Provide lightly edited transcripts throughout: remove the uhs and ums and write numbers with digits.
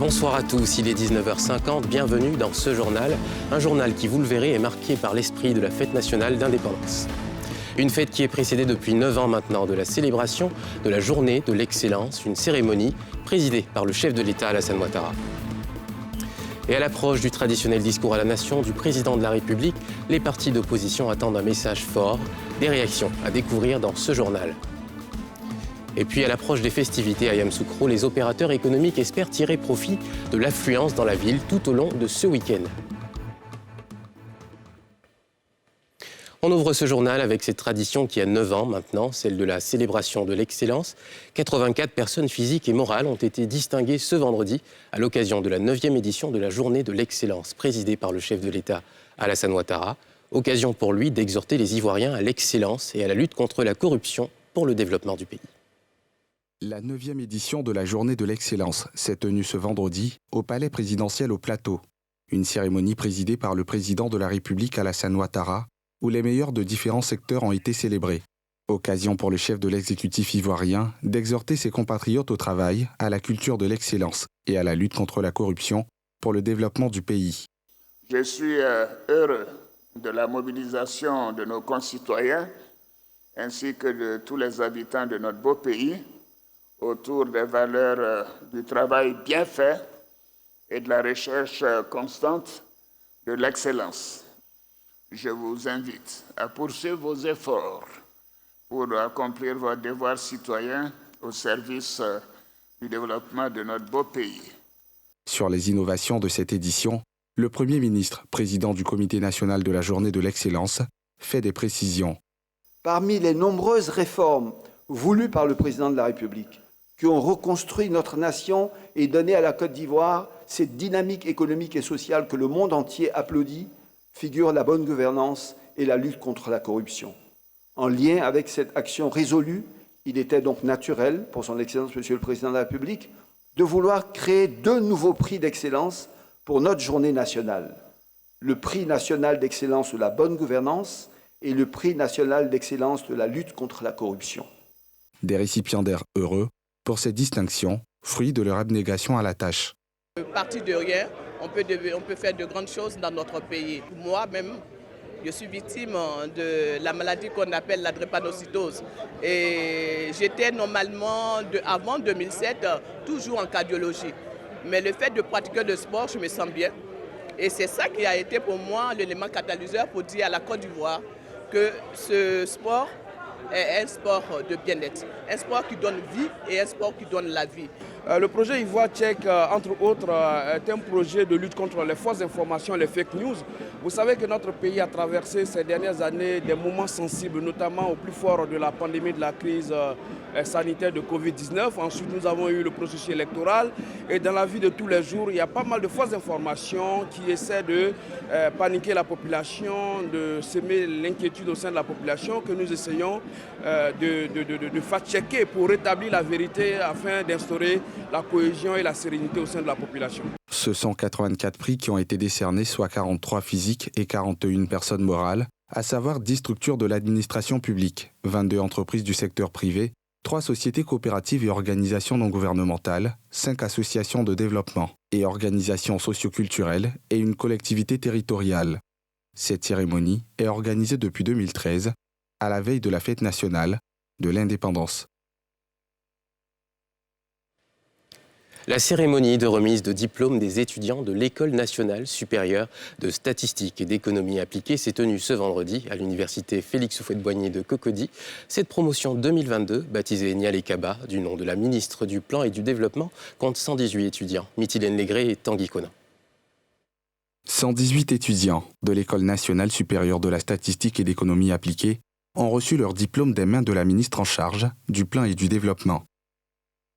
Bonsoir à tous, il est 19h50, bienvenue dans ce journal. Un journal qui, vous le verrez, est marqué par l'esprit de la fête nationale d'indépendance. Une fête qui est précédée depuis 9 ans maintenant de la célébration de la journée de l'excellence, une cérémonie présidée par le chef de l'État Alassane Ouattara. Et à l'approche du traditionnel discours à la nation du président de la République, les partis d'opposition attendent un message fort, des réactions à découvrir dans ce journal. Et puis à l'approche des festivités à Yamoussoukro, les opérateurs économiques espèrent tirer profit de l'affluence dans la ville tout au long de ce week-end. On ouvre ce journal avec cette tradition qui a 9 ans maintenant, celle de la célébration de l'excellence. 84 personnes physiques et morales ont été distinguées ce vendredi à l'occasion de la 9e édition de la journée de l'excellence présidée par le chef de l'État Alassane Ouattara. Occasion pour lui d'exhorter les Ivoiriens à l'excellence et à la lutte contre la corruption pour le développement du pays. La 9e édition de la Journée de l'Excellence s'est tenue ce vendredi au Palais présidentiel au Plateau. Une cérémonie présidée par le président de la République Alassane Ouattara, où les meilleurs de différents secteurs ont été célébrés. Occasion pour le chef de l'exécutif ivoirien d'exhorter ses compatriotes au travail, à la culture de l'excellence et à la lutte contre la corruption pour le développement du pays. Je suis heureux de la mobilisation de nos concitoyens ainsi que de tous les habitants de notre beau pays autour des valeurs du travail bien fait et de la recherche constante de l'excellence. Je vous invite à poursuivre vos efforts pour accomplir vos devoirs citoyens au service du développement de notre beau pays. Sur les innovations de cette édition, le Premier ministre, président du Comité national de la Journée de l'Excellence, fait des précisions. Parmi les nombreuses réformes voulues par le président de la République, qui ont reconstruit notre nation et donné à la Côte d'Ivoire cette dynamique économique et sociale que le monde entier applaudit, figure la bonne gouvernance et la lutte contre la corruption. En lien avec cette action résolue, il était donc naturel, pour son Excellence Monsieur le Président de la République, de vouloir créer 2 nouveaux prix d'excellence pour notre journée nationale. Le prix national d'excellence de la bonne gouvernance et le prix national d'excellence de la lutte contre la corruption. Des récipiendaires heureux pour ces distinctions, fruit de leur abnégation à la tâche. Parti de rien, on peut faire de grandes choses dans notre pays. Moi-même, je suis victime de la maladie qu'on appelle la drépanocytose. Et j'étais normalement, avant 2007, toujours en cardiologie. Mais le fait de pratiquer le sport, je me sens bien. Et c'est ça qui a été pour moi l'élément catalyseur pour dire à la Côte d'Ivoire que ce sport est un sport de bien-être, un sport qui donne vie et un sport qui donne la vie. Le projet Ivoire Tchèque, entre autres, est un projet de lutte contre les fausses informations, les fake news. Vous savez que notre pays a traversé ces dernières années des moments sensibles, notamment au plus fort de la pandémie de la crise sanitaire de Covid-19. Ensuite, nous avons eu le processus électoral. Et dans la vie de tous les jours, il y a pas mal de fausses informations qui essaient de paniquer la population, de semer l'inquiétude au sein de la population, que nous essayons de fact-checker pour rétablir la vérité afin d'instaurer la cohésion et la sérénité au sein de la population. Ce sont 84 prix qui ont été décernés, soit 43 physiques et 41 personnes morales, à savoir 10 structures de l'administration publique, 22 entreprises du secteur privé, 3 sociétés coopératives et organisations non gouvernementales, 5 associations de développement et organisations socioculturelles et une collectivité territoriale. Cette cérémonie est organisée depuis 2013, à la veille de la fête nationale de l'indépendance. La cérémonie de remise de diplôme des étudiants de l'École nationale supérieure de statistique et d'économie appliquée s'est tenue ce vendredi à l'université Félix Houphouët-Boigny de Cocody. Cette promotion 2022, baptisée Nialé Kaba, du nom de la ministre du Plan et du Développement, compte 118 étudiants. Mithilène Légré et Tanguy Conin. 118 étudiants de l'École nationale supérieure de la statistique et d'économie appliquée ont reçu leur diplôme des mains de la ministre en charge du Plan et du Développement.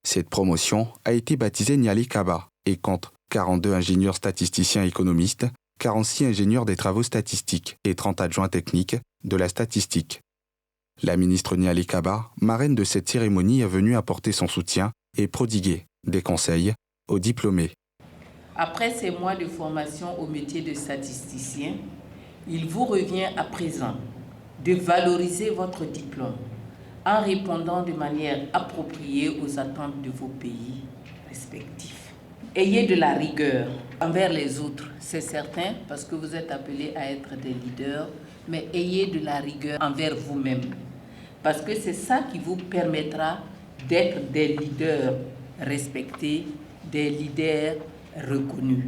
Cette promotion a été baptisée Nialé Kaba et compte 42 ingénieurs statisticiens économistes, 46 ingénieurs des travaux statistiques et 30 adjoints techniques de la statistique. La ministre Nialé Kaba, marraine de cette cérémonie, est venue apporter son soutien et prodiguer des conseils aux diplômés. Après ces mois de formation au métier de statisticien, il vous revient à présent de valoriser votre diplôme en répondant de manière appropriée aux attentes de vos pays respectifs. Ayez de la rigueur envers les autres, c'est certain, parce que vous êtes appelés à être des leaders, mais ayez de la rigueur envers vous-même, parce que c'est ça qui vous permettra d'être des leaders respectés, des leaders reconnus.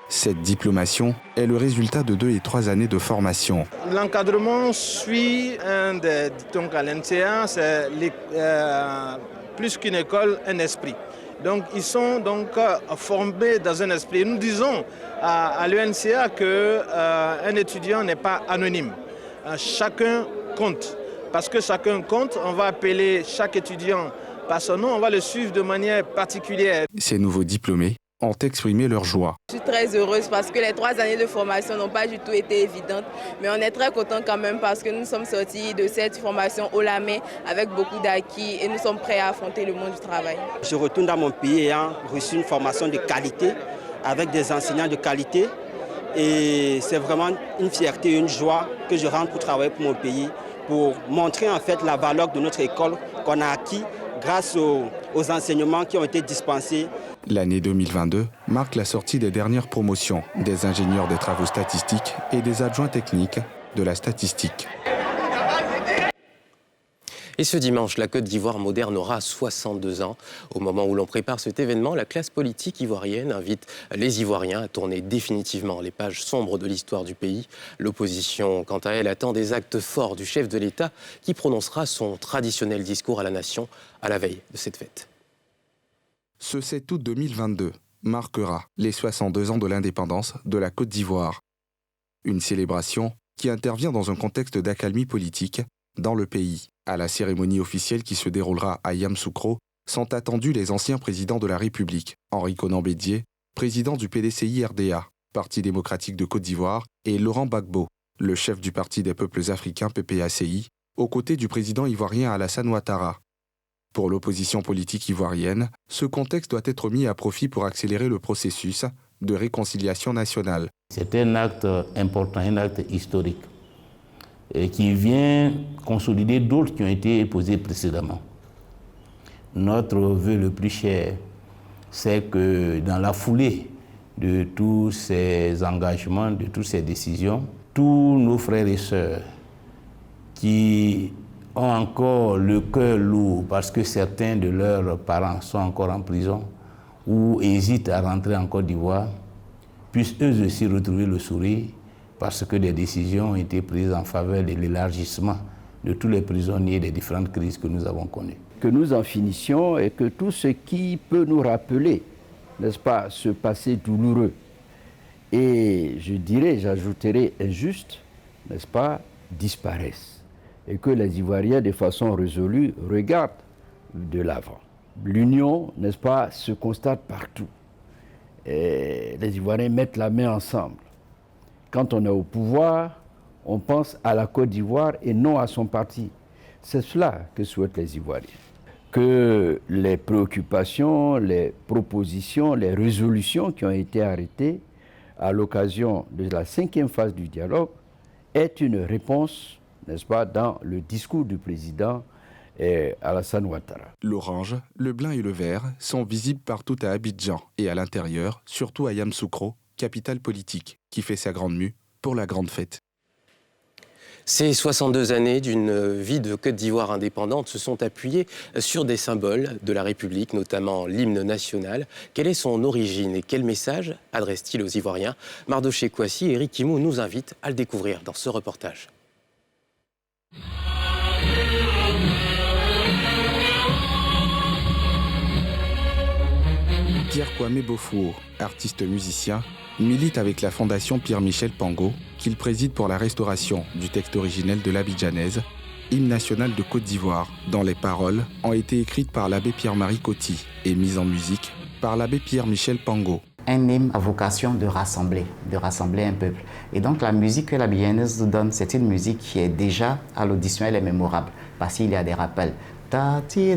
Cette diplomation est le résultat de 2 et 3 années de formation. L'encadrement suit donc à l'NCA, c'est plus qu'une école, un esprit. Donc ils sont donc formés dans un esprit. Nous disons à l'UNCA qu'un étudiant n'est pas anonyme. Chacun compte. Parce que chacun compte, on va appeler chaque étudiant par son nom, on va le suivre de manière particulière. Ces nouveaux diplômés ont exprimé leur joie. Je suis très heureuse parce que les 3 années de formation n'ont pas du tout été évidentes, mais on est très contents quand même parce que nous sommes sortis de cette formation haut la main avec beaucoup d'acquis et nous sommes prêts à affronter le monde du travail. Je retourne dans mon pays ayant reçu une formation de qualité avec des enseignants de qualité et c'est vraiment une fierté, une joie que je rentre pour travailler pour mon pays, pour montrer en fait la valeur de notre école qu'on a acquis grâce aux enseignements qui ont été dispensés. L'année 2022 marque la sortie des dernières promotions des ingénieurs des travaux statistiques et des adjoints techniques de la statistique. Et ce dimanche, la Côte d'Ivoire moderne aura 62 ans. Au moment où l'on prépare cet événement, la classe politique ivoirienne invite les Ivoiriens à tourner définitivement les pages sombres de l'histoire du pays. L'opposition, quant à elle, attend des actes forts du chef de l'État qui prononcera son traditionnel discours à la nation à la veille de cette fête. Ce 7 août 2022 marquera les 62 ans de l'indépendance de la Côte d'Ivoire. Une célébration qui intervient dans un contexte d'accalmie politique dans le pays. À la cérémonie officielle qui se déroulera à Yamoussoukro sont attendus les anciens présidents de la République, Henri Konan Bédié, président du PDCI-RDA, Parti démocratique de Côte d'Ivoire, et Laurent Gbagbo, le chef du Parti des peuples africains PPACI, aux côtés du président ivoirien Alassane Ouattara. Pour l'opposition politique ivoirienne, ce contexte doit être mis à profit pour accélérer le processus de réconciliation nationale. C'est un acte important, un acte historique, et qui vient consolider d'autres qui ont été posés précédemment. Notre vœu le plus cher, c'est que dans la foulée de tous ces engagements, de toutes ces décisions, tous nos frères et sœurs qui ont encore le cœur lourd parce que certains de leurs parents sont encore en prison ou hésitent à rentrer en Côte d'Ivoire, puissent eux aussi retrouver le sourire parce que des décisions ont été prises en faveur de l'élargissement de tous les prisonniers des différentes crises que nous avons connues. Que nous en finissions et que tout ce qui peut nous rappeler, n'est-ce pas, ce passé douloureux et je dirais, j'ajouterais injuste, n'est-ce pas, disparaisse. Et que les Ivoiriens, de façon résolue, regardent de l'avant. L'union, n'est-ce pas, se constate partout. Et les Ivoiriens mettent la main ensemble. Quand on est au pouvoir, on pense à la Côte d'Ivoire et non à son parti. C'est cela que souhaitent les Ivoiriens. Que les préoccupations, les propositions, les résolutions qui ont été arrêtées à l'occasion de la 5e phase du dialogue aient une réponse, n'est-ce pas, dans le discours du président Alassane Ouattara. L'orange, le blanc et le vert sont visibles partout à Abidjan et à l'intérieur, surtout à Yamoussoukro, capitale politique, qui fait sa grande mue pour la grande fête. Ces 62 années d'une vie de Côte d'Ivoire indépendante se sont appuyées sur des symboles de la République, notamment l'hymne national. Quelle est son origine et quel message adresse-t-il aux Ivoiriens? Mardoché Kouassi et Eric Kimou nous invitent à le découvrir dans ce reportage. Pierre Kwame Bofouo, artiste musicien, milite avec la fondation Pierre-Michel Pango, qu'il préside pour la restauration du texte originel de l'Abidjanaise, hymne national de Côte d'Ivoire, dont les paroles ont été écrites par l'abbé Pierre-Marie Coty et mises en musique par l'abbé Pierre-Michel Pango. Un hymne a vocation de rassembler un peuple. Et donc la musique que l'Abidjanaise nous donne, c'est une musique qui est déjà à l'audition, elle est mémorable, parce qu'il y a des rappels. C'est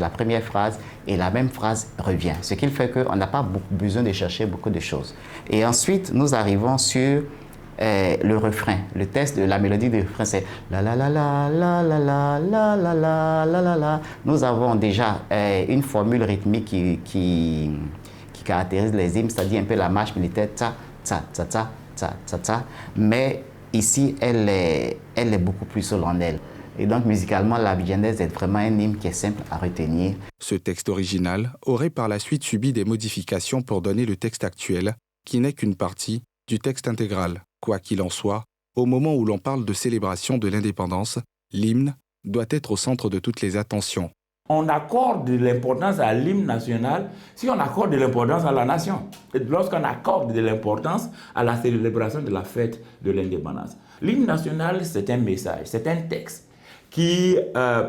la première phrase et la même phrase revient. Ce qui fait qu'on n'a pas besoin de chercher beaucoup de choses. Et ensuite, nous arrivons sur le refrain. Le texte de la mélodie du refrain, c'est la la la la la la la la la la la la la. Nous avons déjà une formule rythmique qui caractérise les hymnes, c'est-à-dire un peu la marche militaire, ta ta ta ta ta ta ta. Mais ici, elle est beaucoup plus solennelle. Et donc, musicalement, l'Abidjanaise est vraiment un hymne qui est simple à retenir. Ce texte original aurait par la suite subi des modifications pour donner le texte actuel, qui n'est qu'une partie du texte intégral. Quoi qu'il en soit, au moment où l'on parle de célébration de l'indépendance, l'hymne doit être au centre de toutes les attentions. On accorde de l'importance à l'hymne national si on accorde de l'importance à la nation. Et lorsqu'on accorde de l'importance à la célébration de la fête de l'indépendance. L'hymne national, c'est un message, c'est un texte qui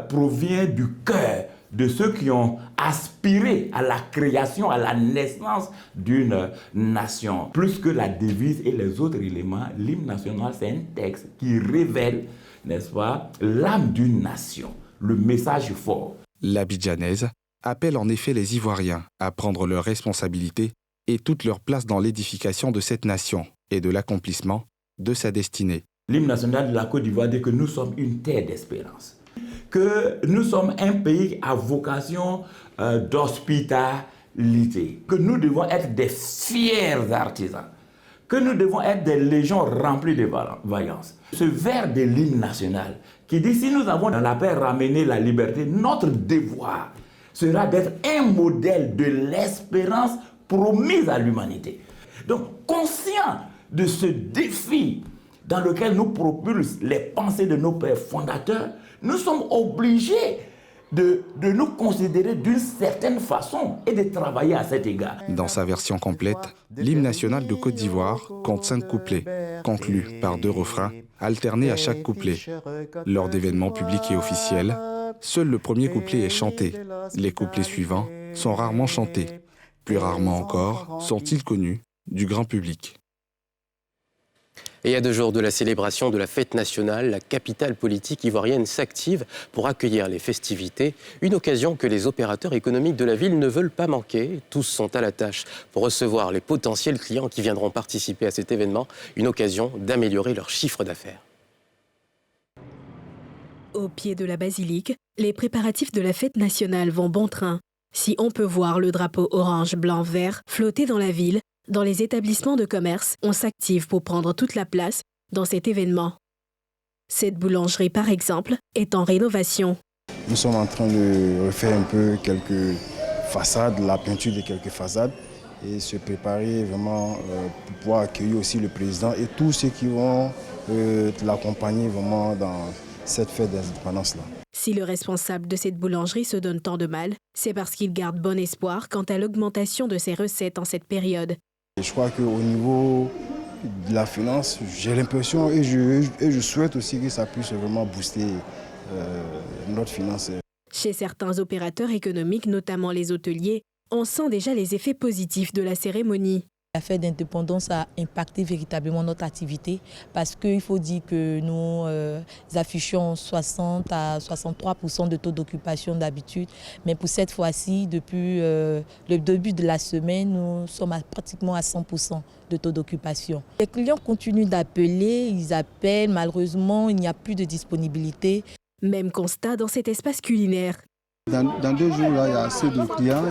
provient du cœur de ceux qui ont aspiré à la création, à la naissance d'une nation. Plus que la devise et les autres éléments, l'hymne national, c'est un texte qui révèle, n'est-ce pas, l'âme d'une nation, le message fort. L'Abidjanaise appelle en effet les Ivoiriens à prendre leurs responsabilités et toute leur place dans l'édification de cette nation et de l'accomplissement de sa destinée. L'hymne national de la Côte d'Ivoire dit que nous sommes une terre d'espérance, que nous sommes un pays à vocation d'hospitalité, que nous devons être des fiers artisans, que nous devons être des légions remplies de vaillance. Ce vers de l'hymne national qui dit si nous avons dans la paix ramené la liberté, notre devoir sera d'être un modèle de l'espérance promise à l'humanité. Donc, conscient de ce défi dans lequel nous propulsent les pensées de nos pères fondateurs, nous sommes obligés de nous considérer d'une certaine façon et de travailler à cet égard. Dans sa version complète, l'hymne national de Côte d'Ivoire compte 5 couplets, conclus par 2 refrains, alternés à chaque couplet. Lors d'événements publics et officiels, seul le premier couplet est chanté. Les couplets suivants sont rarement chantés. Plus rarement encore, sont-ils connus du grand public. Et à 2 jours de la célébration de la fête nationale, la capitale politique ivoirienne s'active pour accueillir les festivités, une occasion que les opérateurs économiques de la ville ne veulent pas manquer. Tous sont à la tâche pour recevoir les potentiels clients qui viendront participer à cet événement, une occasion d'améliorer leur chiffre d'affaires. Au pied de la basilique, les préparatifs de la fête nationale vont bon train. Si on peut voir le drapeau orange, blanc, vert flotter dans la ville, dans les établissements de commerce, on s'active pour prendre toute la place dans cet événement. Cette boulangerie, par exemple, est en rénovation. Nous sommes en train de refaire un peu quelques façades, la peinture de quelques façades et se préparer vraiment pour pouvoir accueillir aussi le président et tous ceux qui vont l'accompagner vraiment dans cette fête d'indépendance-là. Si le responsable de cette boulangerie se donne tant de mal, c'est parce qu'il garde bon espoir quant à l'augmentation de ses recettes en cette période. Je crois qu'au niveau de la finance, j'ai l'impression et je souhaite aussi que ça puisse vraiment booster notre finance. Chez certains opérateurs économiques, notamment les hôteliers, on sent déjà les effets positifs de la cérémonie. La fête d'indépendance a impacté véritablement notre activité parce qu'il faut dire que nous affichons 60 à 63% de taux d'occupation d'habitude. Mais pour cette fois-ci, depuis le début de la semaine, nous sommes pratiquement à 100% de taux d'occupation. Les clients continuent d'appeler, ils appellent. Malheureusement, il n'y a plus de disponibilité. Même constat dans cet espace culinaire. Dans 2 jours, là, il y a assez de clients,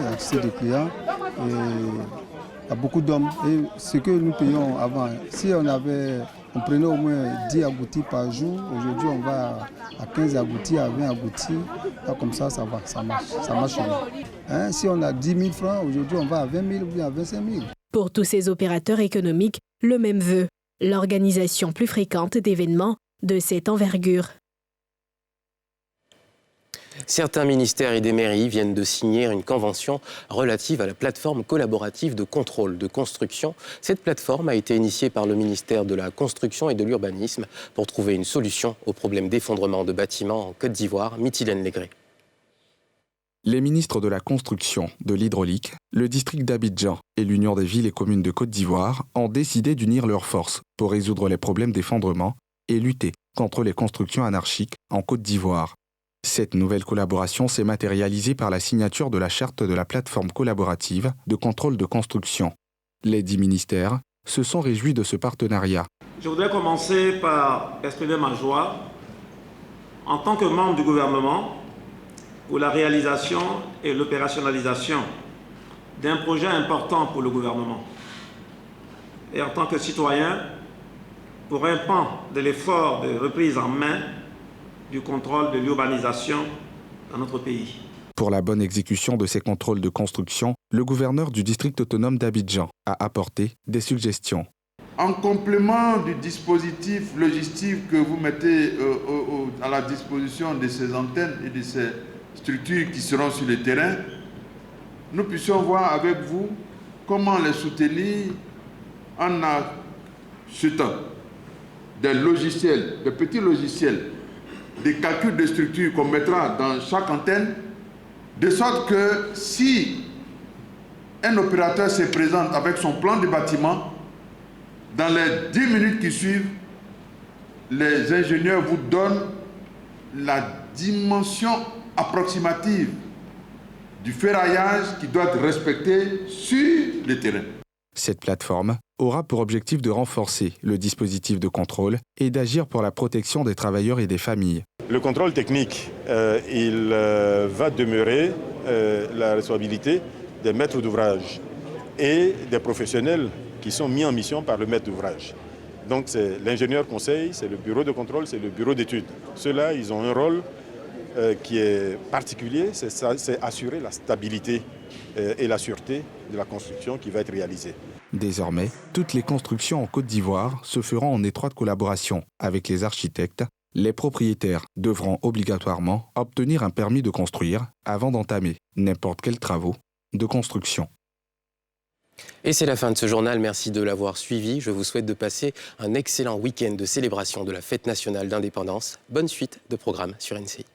et il y a beaucoup d'hommes. Et ce que nous payons avant, si on prenait au moins 10 agoutis par jour, aujourd'hui on va à 15 agoutis, à 20 agoutis. Là, comme ça va, ça marche bien. Si on a 10 000 francs, aujourd'hui on va à 20 000 ou bien à 25 000. Pour tous ces opérateurs économiques, le même vœu, l'organisation plus fréquente d'événements de cette envergure. Certains ministères et des mairies viennent de signer une convention relative à la plateforme collaborative de contrôle de construction. Cette plateforme a été initiée par le ministère de la Construction et de l'Urbanisme pour trouver une solution au problème d'effondrement de bâtiments en Côte d'Ivoire. Mithilène Légré. Les ministres de la Construction, de l'Hydraulique, le district d'Abidjan et l'Union des villes et communes de Côte d'Ivoire ont décidé d'unir leurs forces pour résoudre les problèmes d'effondrement et lutter contre les constructions anarchiques en Côte d'Ivoire. Cette nouvelle collaboration s'est matérialisée par la signature de la charte de la plateforme collaborative de contrôle de construction. Les 10 ministères se sont réjouis de ce partenariat. Je voudrais commencer par exprimer ma joie en tant que membre du gouvernement pour la réalisation et l'opérationnalisation d'un projet important pour le gouvernement et en tant que citoyen pour un pan de l'effort de reprise en main du contrôle de l'urbanisation dans notre pays. Pour la bonne exécution de ces contrôles de construction, le gouverneur du district autonome d'Abidjan a apporté des suggestions. En complément du dispositif logistique que vous mettez à la disposition de ces antennes et de ces structures qui seront sur le terrain, nous puissions voir avec vous comment les soutenir en achetant des logiciels, des petits logiciels, des calculs de structure qu'on mettra dans chaque antenne, de sorte que si un opérateur se présente avec son plan de bâtiment, dans les 10 minutes qui suivent, les ingénieurs vous donnent la dimension approximative du ferraillage qui doit être respecté sur le terrain. Cette plateforme aura pour objectif de renforcer le dispositif de contrôle et d'agir pour la protection des travailleurs et des familles. Le contrôle technique, il va demeurer la responsabilité des maîtres d'ouvrage et des professionnels qui sont mis en mission par le maître d'ouvrage. Donc c'est l'ingénieur conseil, c'est le bureau de contrôle, c'est le bureau d'études. Ceux-là, ils ont un rôle qui est particulier, c'est assurer la stabilité et la sûreté de la construction qui va être réalisée. Désormais, toutes les constructions en Côte d'Ivoire se feront en étroite collaboration avec les architectes. Les propriétaires devront obligatoirement obtenir un permis de construire avant d'entamer n'importe quels travaux de construction. Et c'est la fin de ce journal, merci de l'avoir suivi. Je vous souhaite de passer un excellent week-end de célébration de la fête nationale d'indépendance. Bonne suite de programmes sur NCI.